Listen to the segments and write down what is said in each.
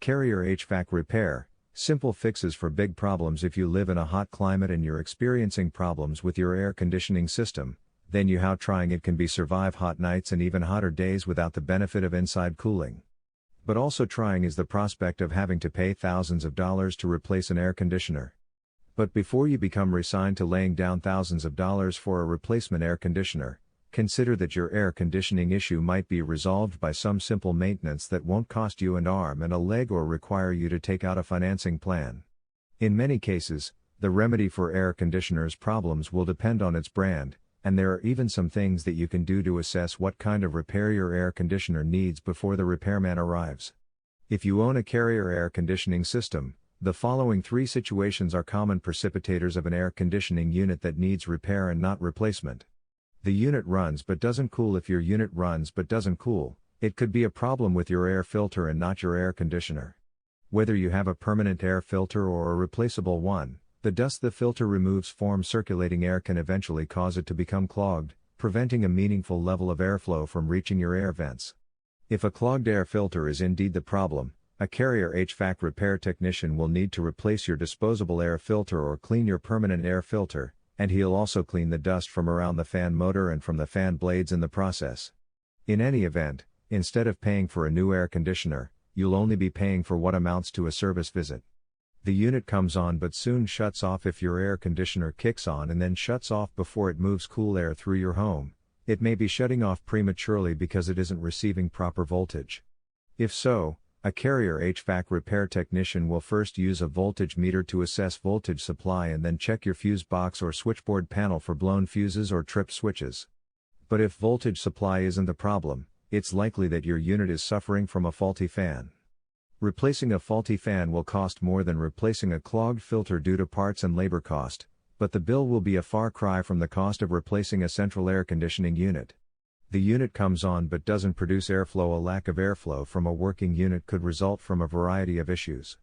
Carrier HVAC repair, simple fixes for big problems. If you live in a hot climate and you're experiencing problems with your air conditioning system, then how trying it can be survive hot nights and even hotter days without the benefit of inside cooling. But also trying is the prospect of having to pay thousands of dollars to replace an air conditioner. But before you become resigned to laying down thousands of dollars for a replacement air conditioner, consider that your air conditioning issue might be resolved by some simple maintenance that won't cost you an arm and a leg or require you to take out a financing plan. In many cases, the remedy for air conditioners problems will depend on its brand, and there are even some things that you can do to assess what kind of repair your air conditioner needs before the repairman arrives. If you own a Carrier air conditioning system, the following 3 situations are common precipitators of an air conditioning unit that needs repair and not replacement. The unit runs but doesn't cool. If your unit runs but doesn't cool, it could be a problem with your air filter and not your air conditioner. Whether you have a permanent air filter or a replaceable one, the dust the filter removes from circulating air can eventually cause it to become clogged, preventing a meaningful level of airflow from reaching your air vents. If a clogged air filter is indeed the problem, a Carrier HVAC repair technician will need to replace your disposable air filter or clean your permanent air filter, and he'll also clean the dust from around the fan motor and from the fan blades in the process. In any event, instead of paying for a new air conditioner, you'll only be paying for what amounts to a service visit. The unit comes on but soon shuts off. If your air conditioner kicks on and then shuts off before it moves cool air through your home, it may be shutting off prematurely because it isn't receiving proper voltage. If so, a Carrier HVAC repair technician will first use a voltage meter to assess voltage supply and then check your fuse box or switchboard panel for blown fuses or tripped switches. But if voltage supply isn't the problem, it's likely that your unit is suffering from a faulty fan. Replacing a faulty fan will cost more than replacing a clogged filter due to parts and labor cost, but the bill will be a far cry from the cost of replacing a central air conditioning unit. The unit comes on but doesn't produce airflow. A lack of airflow from a working unit could result from a variety of issues.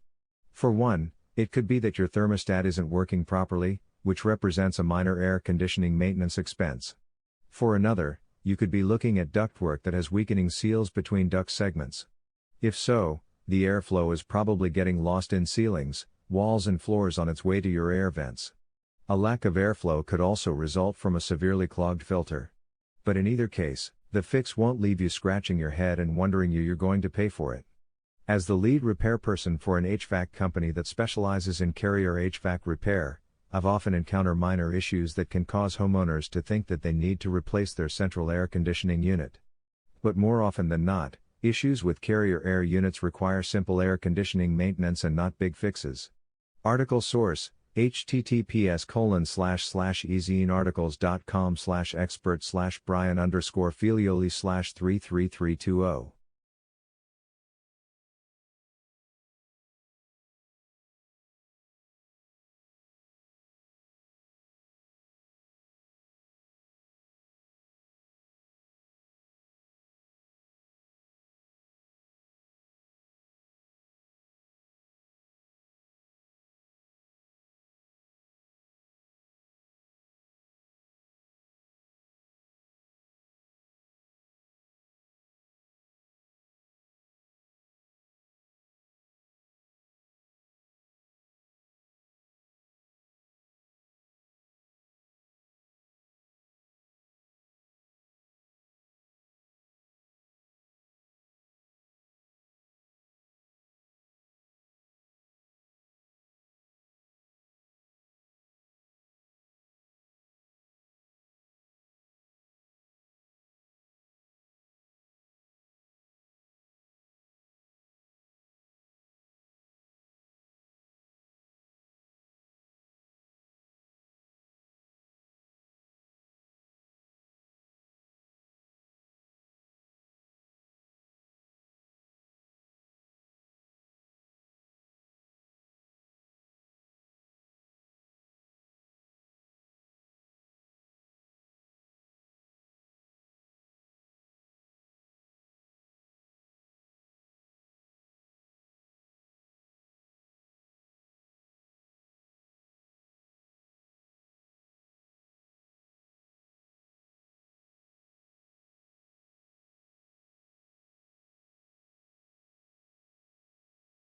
For one, it could be that your thermostat isn't working properly, which represents a minor air conditioning maintenance expense. For another, you could be looking at ductwork that has weakening seals between duct segments. If so, the airflow is probably getting lost in ceilings, walls and floors on its way to your air vents. A lack of airflow could also result from a severely clogged filter. But in either case, the fix won't leave you scratching your head and wondering you're going to pay for it. As the lead repair person for an HVAC company that specializes in Carrier HVAC repair, I've often encountered minor issues that can cause homeowners to think that they need to replace their central air conditioning unit. But more often than not, issues with Carrier air units require simple air conditioning maintenance and not big fixes. Article source: https://ezinearticles.com/expert/Brian_Filioli/33320